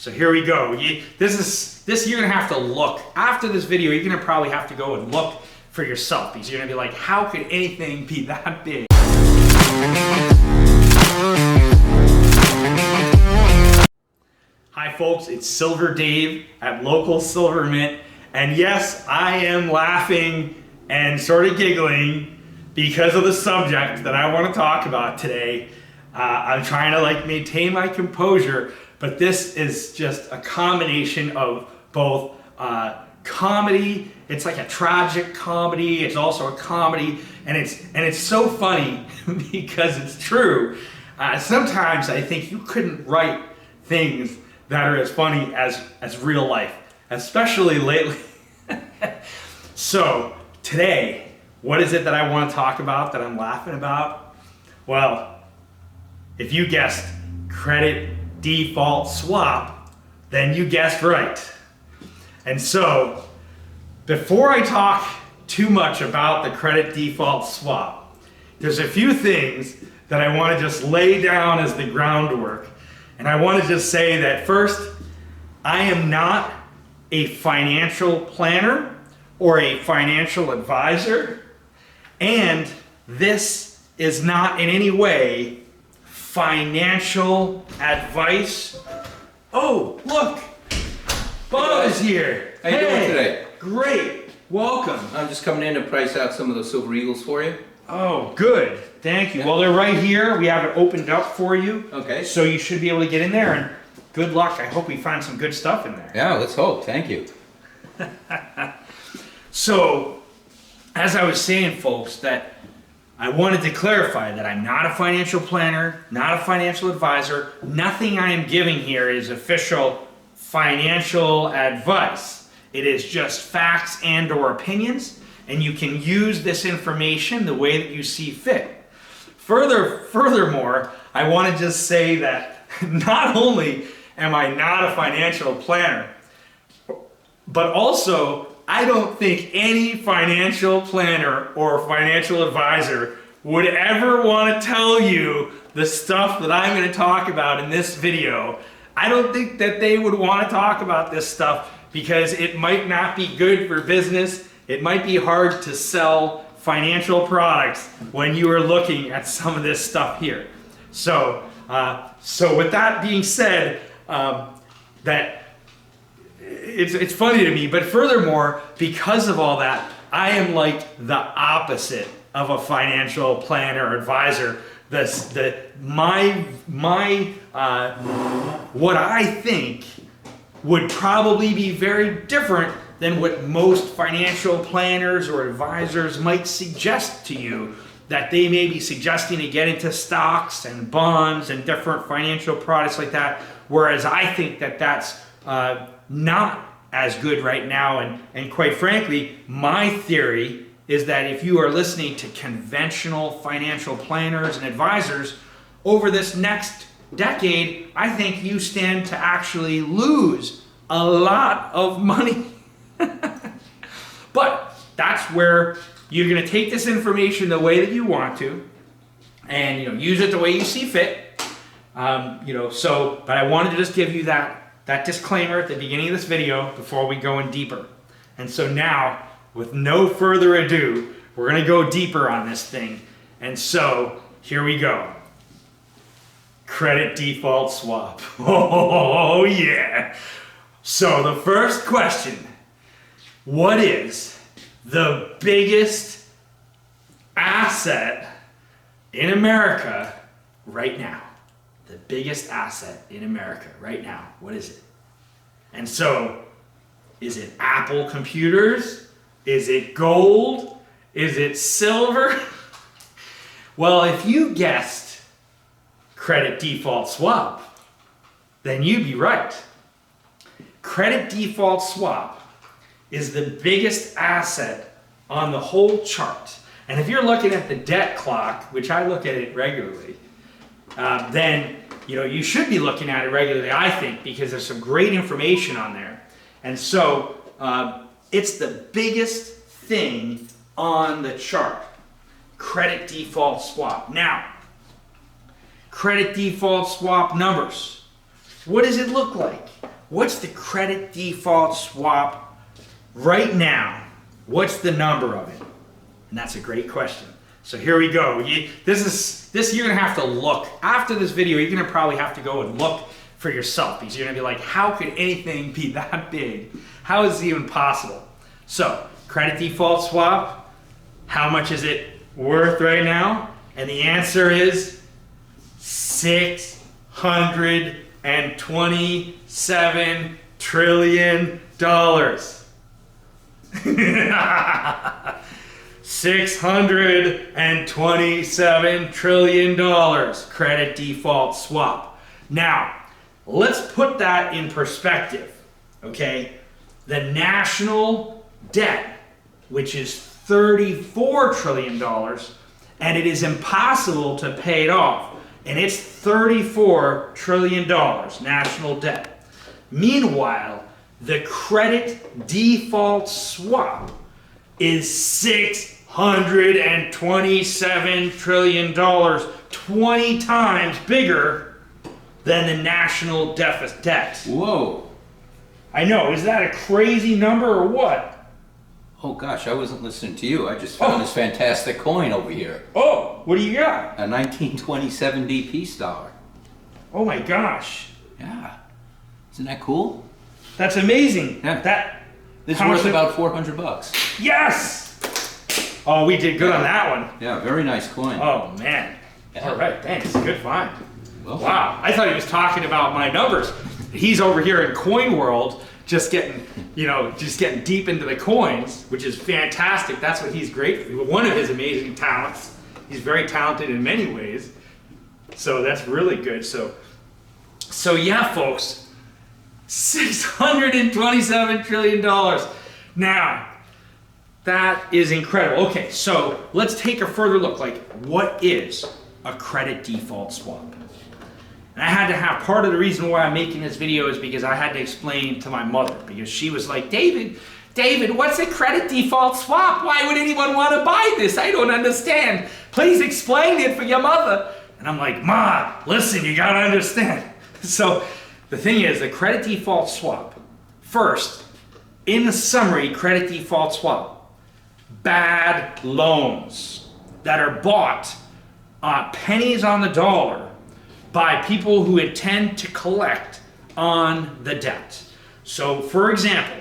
So here we go. This you're gonna have to look. After this video, you're gonna probably have to go and look for yourself because you're gonna be like, how could anything be that big? Hi folks, it's Silver Dave at Local Silver Mint. And yes, I am laughing and sort of giggling because of the subject that I want to talk about today. I'm trying to maintain my composure, but this is just a combination of both comedy. It's like a tragic comedy. It's also a comedy, and it's so funny because it's true. Sometimes I think you couldn't write things that are as funny as real life, especially lately. So today, what is it that I want to talk about that I'm laughing about? Well, if you guessed credit default swap, then you guessed right. And so, before I talk too much about the credit default swap, there's a few things that I want to just lay down as the groundwork. And I want to just say that first, I am not a financial planner or a financial advisor, and this is not in any way financial advice. Oh, look, Bob is here. How you doing today? Great, welcome. I'm just coming in to price out some of those silver eagles for you. Oh, good, thank you. Well, they're right here. We have it opened up for you. Okay. So you should be able to get in there, and good luck. I hope we find some good stuff in there. Yeah, let's hope. Thank you. So, as I was saying, folks, that I wanted to clarify that I'm not a financial planner, not a financial advisor. Nothing I am giving here is official financial advice. It is just facts and or opinions, and you can use this information the way that you see fit. Furthermore, I want to just say that not only am I not a financial planner, but also I don't think any financial planner or financial advisor would ever want to tell you the stuff that I'm going to talk about in this video. I don't think that they would want to talk about this stuff because it might not be good for business. It might be hard to sell financial products when you are looking at some of this stuff here. So with that being said, that it's funny to me, but furthermore, because of all that, I am like the opposite of a financial planner or advisor. What I think would probably be very different than what most financial planners or advisors might suggest to you, that they may be suggesting to get into stocks and bonds and different financial products like that, whereas I think that that's not as good right now. And quite frankly, my theory is that if you are listening to conventional financial planners and advisors over this next decade, I think you stand to actually lose a lot of money. But that's where you're going to take this information the way that you want to, and use it the way you see fit. But I wanted to just give you that disclaimer at the beginning of this video before we go in deeper. And so now, with no further ado, we're going to go deeper on this thing. And so, here we go. Credit default swap. Oh yeah. So the first question, what is the biggest asset in America right now? The biggest asset in America right now, what is it? And so, is it Apple computers? Is it gold? Is it silver? Well, if you guessed credit default swap, then you'd be right. Credit default swap is the biggest asset on the whole chart. And if you're looking at the debt clock, which I look at it regularly, then you should be looking at it regularly, I think, because there's some great information on there. And so it's the biggest thing on the chart, credit default swap. Now, credit default swap numbers. what does it look like? What's the credit default swap right now? What's the number of it? And that's a great question. So here we go. This you're gonna have to look. After this video, you're gonna probably have to go and look for yourself because you're gonna be like, how could anything be that big? How is it even possible? So, credit default swap, how much is it worth right now? And the answer is $627 trillion. $627 trillion credit default swap. Now, let's put that in perspective, okay? The national debt, which is $34 trillion, and it is impossible to pay it off. And it's $34 trillion national debt. Meanwhile, the credit default swap is $627 trillion, 20 times bigger than the national debt. Whoa. I know, is that a crazy number or what? Oh gosh, I wasn't listening to you. I just found this fantastic coin over here. Oh, what do you got? A 1927 peace dollar. Oh my gosh. Yeah. Isn't that cool? That's amazing. Yeah. It's how worth much- about $400. Yes! Oh, we did good on that one. Yeah, very nice coin. Oh man. Yeah. All right, thanks. Good find. Well, Wow, I thought he was talking about my numbers. He's over here in coin world, just getting deep into the coins, which is fantastic. That's what he's great for. One of his amazing talents. He's very talented in many ways. So that's really good. So yeah, folks, $627 trillion. Now, that is incredible. Okay, so let's take a further look. Like, what is a credit default swap? And I had to have, part of the reason why I'm making this video is because I had to explain to my mother, because she was like, David, what's a credit default swap? Why would anyone want to buy this? I don't understand. Please explain it for your mother. And I'm like, Ma, listen, you gotta understand. So the thing is, the credit default swap, first, in the summary, credit default swap, bad loans that are bought pennies on the dollar by people who intend to collect on the debt. So, for example,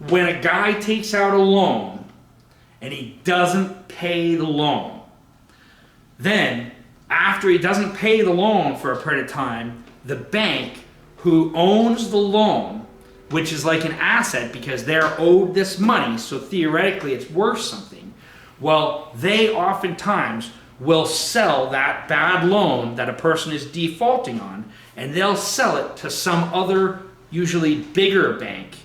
when a guy takes out a loan and he doesn't pay the loan, then after he doesn't pay the loan for a period of time, the bank who owns the loan, which is like an asset because they're owed this money, so theoretically it's worth something, well, they oftentimes will sell that bad loan that a person is defaulting on, and they'll sell it to some other, usually bigger bank,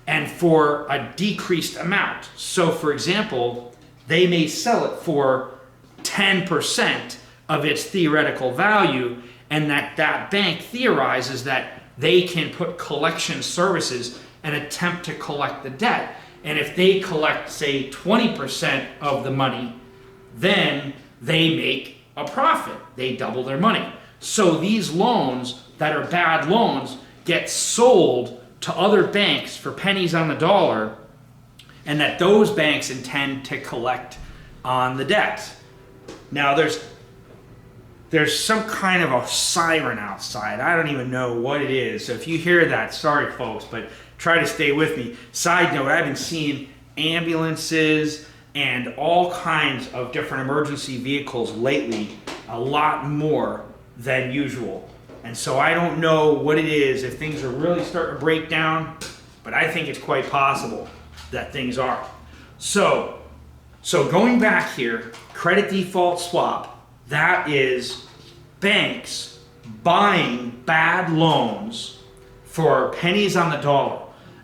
and for a decreased amount. So for example, they may sell it for 10% of its theoretical value, and that bank theorizes that they can put collection services and attempt to collect the debt. And if they collect, say, 20% of the money, then they make a profit. They double their money. So these loans that are bad loans get sold to other banks for pennies on the dollar, and that those banks intend to collect on the debt. Now there's some kind of a siren outside. I don't even know what it is. So if you hear that, sorry folks, but try to stay with me. Side note, I've been seeing ambulances and all kinds of different emergency vehicles lately, a lot more than usual. And so I don't know what it is, if things are really starting to break down, but I think it's quite possible that things are. So going back here, credit default swap, that is banks buying bad loans for pennies on the dollar.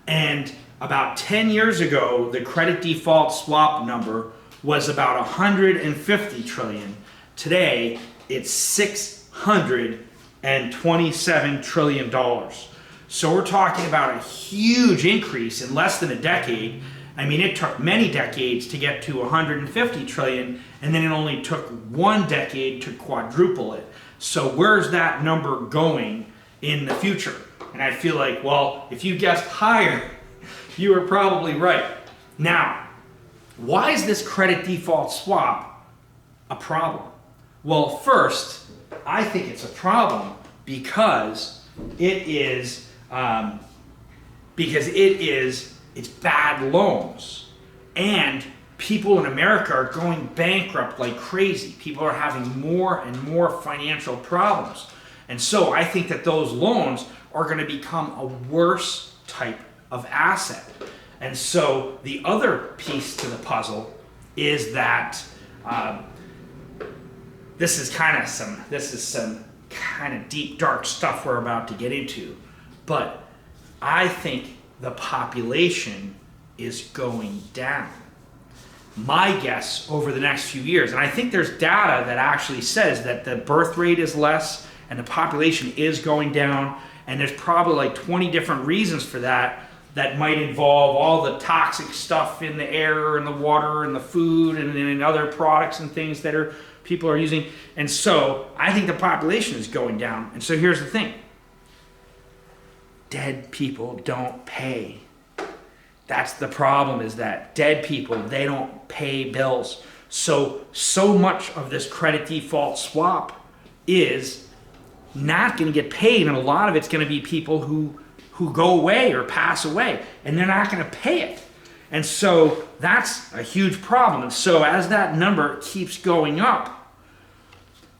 And about 10 years ago, the credit default swap number was about 150 trillion. Today, it's $627 trillion. So we're talking about a huge increase in less than a decade. I mean, it took many decades to get to 150 trillion, and then it only took one decade to quadruple it. So where's that number going in the future. And I feel like, well, if you guessed higher, you were probably right. Now, why is this credit default swap a problem? Well, first, I think it's a problem because it's bad loans, and people in America are going bankrupt like crazy. People are having more and more financial problems. And so I think that those loans are going to become a worse type of asset. And so the other piece to the puzzle is that this is some kind of deep, dark stuff we're about to get into. But I think the population is going down. My guess over the next few years, and I think there's data that actually says that the birth rate is less and the population is going down, and there's probably like 20 different reasons for that might involve all the toxic stuff in the air and the water and the food and other products and things that people are using. And so I think the population is going down. And so here's the thing. Dead people don't pay. That's the problem, is that dead people, they don't pay bills. So much of this credit default swap is not going to get paid, and a lot of it's going to be people who go away or pass away, and they're not going to pay it. And so that's a huge problem. And so as that number keeps going up,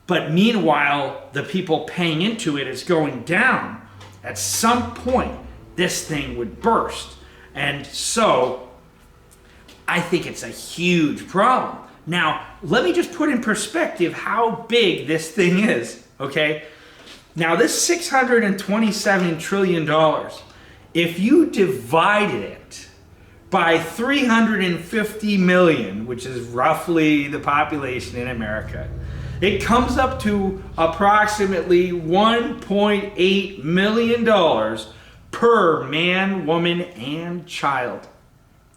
but meanwhile the people paying into it is going down, at some point this thing would burst. And so I think it's a huge problem. Now, let me just put in perspective how big this thing is, okay? Now, this $627 trillion, if you divided it by 350 million, which is roughly the population in America, it comes up to approximately $1.8 million per man, woman, and child.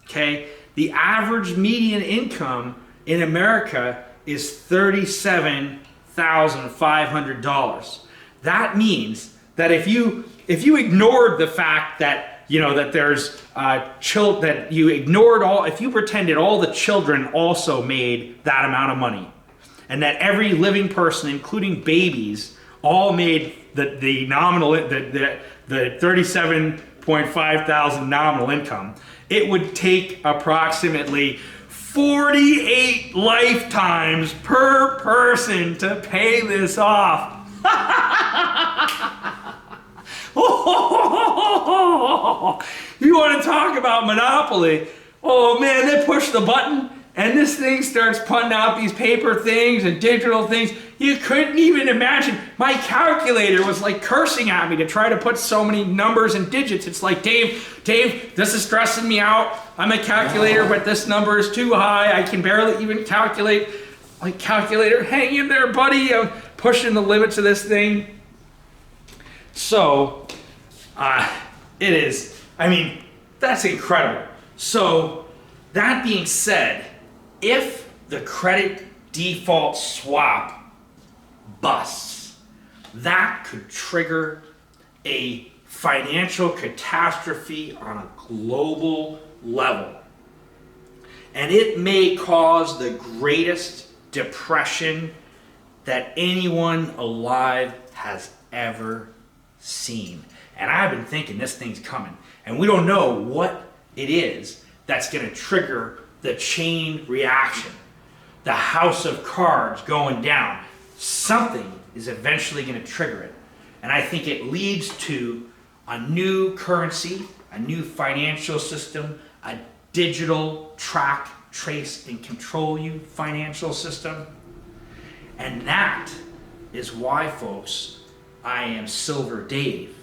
Okay? The average median income in America is $37,500. That means that if you ignored the fact that that there's that you ignored if you pretended all the children also made that amount of money, and that every living person, including babies, all made the nominal the 37.5 thousand nominal income, it would take approximately 48 lifetimes per person to pay this off. You want to talk about monopoly? Oh man, they push the button and this thing starts putting out these paper things and digital things. You couldn't even imagine. My calculator was like cursing at me to try to put so many numbers and digits. It's like, Dave, this is stressing me out. I'm a calculator, but this number is too high. I can barely even calculate. Like, calculator, hang in there, buddy. I'm pushing the limits of this thing. So, it is. I mean, that's incredible. So, that being said, if the credit default swap busts, that could trigger a financial catastrophe on a global level. And it may cause the greatest depression that anyone alive has ever seen. And I've been thinking this thing's coming. And we don't know what it is that's going to trigger the chain reaction. The house of cards going down. Something is eventually going to trigger it. And I think it leads to a new currency, a new financial system, a digital track, trace, and control you financial system. And that is why, folks, I am Silver Dave,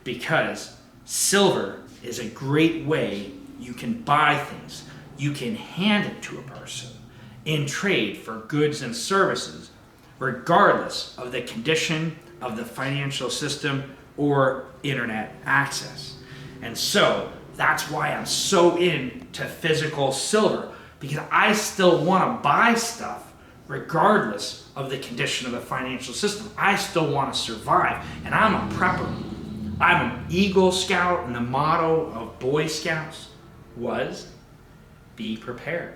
because silver is a great way you can buy things. You can hand it to a person in trade for goods and services, regardless of the condition of the financial system or internet access. And so that's why I'm so into physical silver, because I still want to buy stuff regardless of the condition of the financial system. I still want to survive, and I'm a prepper. I'm an Eagle Scout, and the motto of Boy Scouts was be prepared.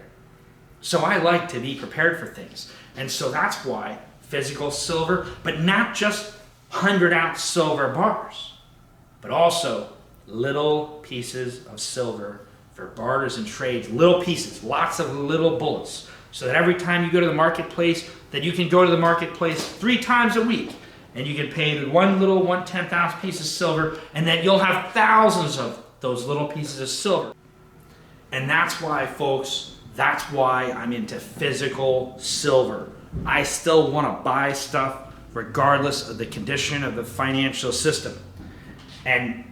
So I like to be prepared for things. And so that's why physical silver, but not just 100-ounce silver bars, but also little pieces of silver for barters and trades, little pieces, lots of little bullets, so that every time you go to the marketplace, that you can go to the marketplace 3 times a week, and you can pay the one little 1/10-ounce piece of silver, and then you'll have thousands of those little pieces of silver. And that's why, folks, that's why I'm into physical silver. I still want to buy stuff regardless of the condition of the financial system. And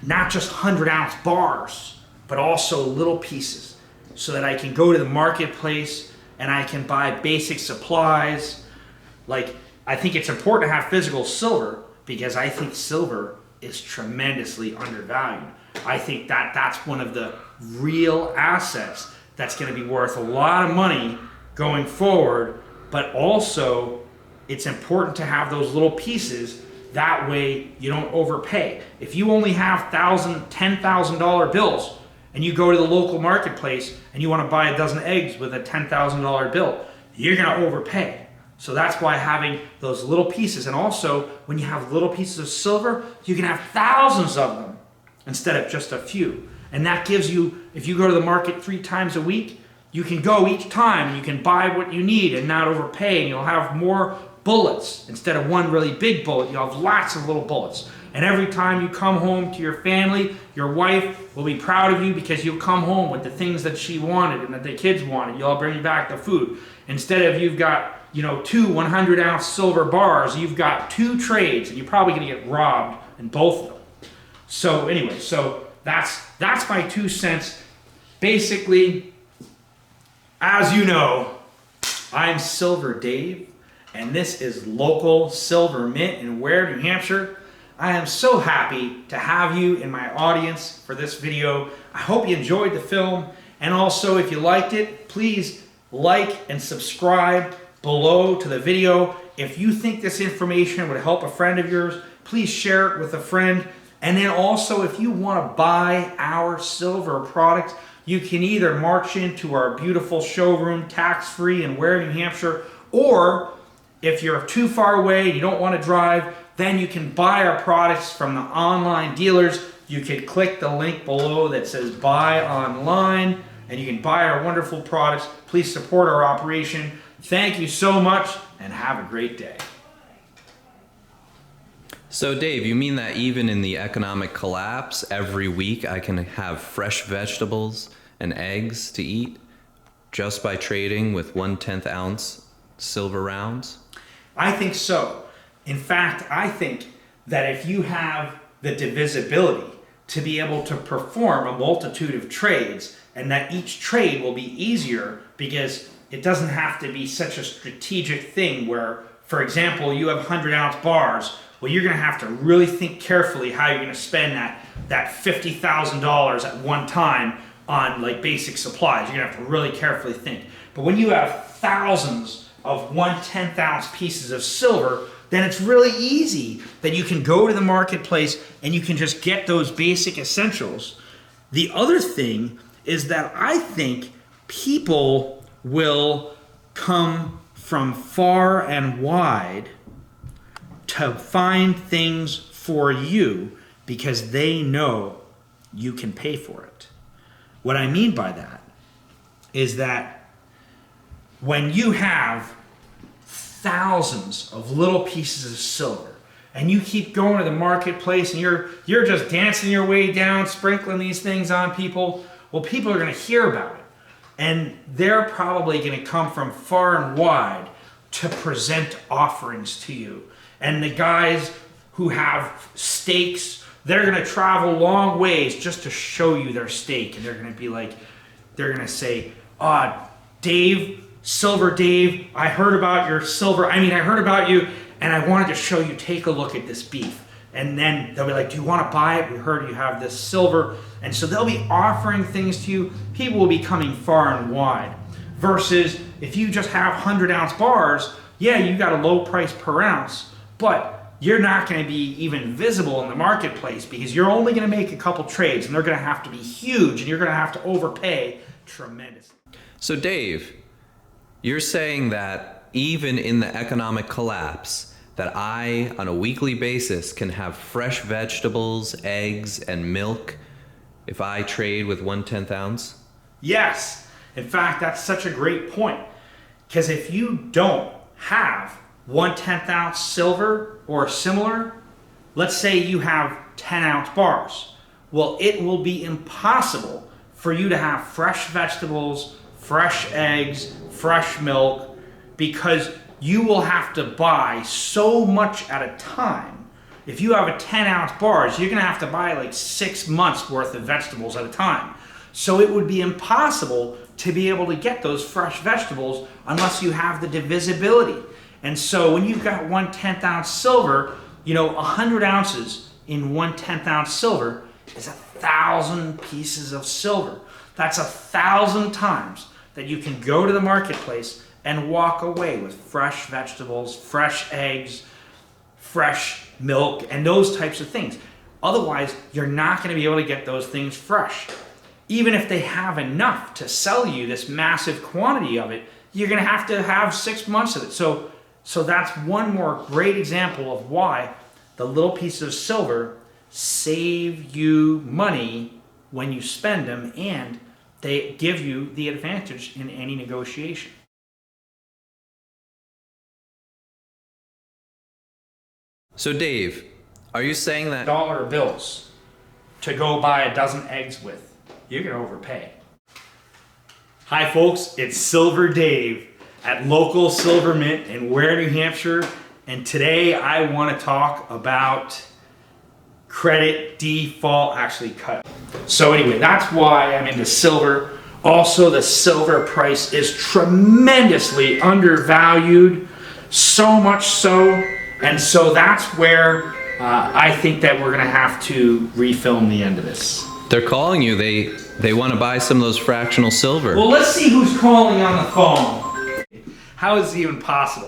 not just 100-ounce bars, but also little pieces, so that I can go to the marketplace and I can buy basic supplies. Like, I think it's important to have physical silver because I think silver is tremendously undervalued. I think that that's one of the real assets that's going to be worth a lot of money going forward, but also it's important to have those little pieces. That way you don't overpay. If you only have $1,000, $10,000 bills and you go to the local marketplace and you want to buy a dozen eggs with a $10,000 bill, you're going to overpay. So that's why having those little pieces, and also when you have little pieces of silver, you can have thousands of them instead of just a few. And that gives you, if you go to the market 3 times a week, you can go each time and you can buy what you need and not overpay, and you'll have more bullets. Instead of one really big bullet, you'll have lots of little bullets. And every time you come home to your family, your wife will be proud of you because you'll come home with the things that she wanted and that the kids wanted. You'll bring back the food. Instead of you've got, 2 100-ounce silver bars, you've got 2 trades, and you're probably going to get robbed in both of them. So anyway, that's my 2 cents. Basically, as you know, I'm Silver Dave, and this is local Silver Mint in Ware, New Hampshire. I am so happy to have you in my audience for this video. I hope you enjoyed the film, and also if you liked it, please like and subscribe below to the video. If you think this information would help a friend of yours, please share it with a friend. And then also, if you want to buy our silver products, you can either march into our beautiful showroom tax-free in Ware, New Hampshire, or if you're too far away and you don't want to drive, then you can buy our products from the online dealers. You can click the link below that says buy online, and you can buy our wonderful products. Please support our operation. Thank you so much, and have a great day. So Dave, you mean that even in the economic collapse, every week I can have fresh vegetables and eggs to eat just by trading with 1/10 ounce silver rounds? I think so. In fact, I think that if you have the divisibility to be able to perform a multitude of trades, and that each trade will be easier because it doesn't have to be such a strategic thing where, for example, you have 100-ounce bars. Well, you're going to have to really think carefully how you're going to spend that $50,000 at one time on like basic supplies. You're going to have to really carefully think. But when you have thousands of 1/10 ounce pieces of silver, then it's really easy that you can go to the marketplace and you can just get those basic essentials. The other thing is that I think people will come from far and wide to find things for you because they know you can pay for it. What I mean by that is that when you have thousands of little pieces of silver and you keep going to the marketplace and you're just dancing your way down, sprinkling these things on people, well, people are going to hear about it. And they're probably going to come from far and wide to present offerings to you. And the guys who have stakes, they're going to travel long ways just to show you their stake. And they're going to be like, they're going to say, Dave, Silver Dave, I heard about your silver. I heard about you, and I wanted to show you, take a look at this beef. And then they'll be like, do you want to buy it? We heard you have this silver. And so they'll be offering things to you. People will be coming far and wide. Versus if you just have 100-ounce bars, yeah, you got a low price per ounce, but you're not going to be even visible in the marketplace because you're only going to make a couple trades and they're going to have to be huge and you're going to have to overpay tremendously. So Dave, you're saying that even in the economic collapse, that I, on a weekly basis, can have fresh vegetables, eggs, and milk if I trade with 1/10 ounce? Yes. In fact, that's such a great point. Because if you don't have 1/10 ounce silver or similar, let's say you have 10 ounce bars. Well, it will be impossible for you to have fresh vegetables, fresh eggs, fresh milk, because you will have to buy so much at a time. If you have a 10 ounce bars, you're gonna have to buy like 6 months worth of vegetables at a time. So it would be impossible to be able to get those fresh vegetables unless you have the divisibility. And so when you've got 1/10 ounce silver, 100 ounces in 1/10 ounce silver is 1,000 pieces of silver. That's 1,000 times that you can go to the marketplace and walk away with fresh vegetables, fresh eggs, fresh milk, and those types of things. Otherwise, you're not going to be able to get those things fresh. Even if they have enough to sell you this massive quantity of it, you're going to have 6 months of it. So that's one more great example of why the little pieces of silver save you money when you spend them, and they give you the advantage in any negotiation. So Dave, are you saying that Dollar bills to go buy a dozen eggs with, you're going to overpay. Hi folks, it's Silver Dave at local Silver Mint in Ware, New Hampshire, and today I want to talk about credit default cut. So anyway, that's why I'm into silver. Also, the silver price is tremendously undervalued, so much so, and so that's where I think that we're going to have to refilm the end of this. they're calling you? They want to buy some of those fractional silver. Well, let's see who's calling on the phone. How is it even possible?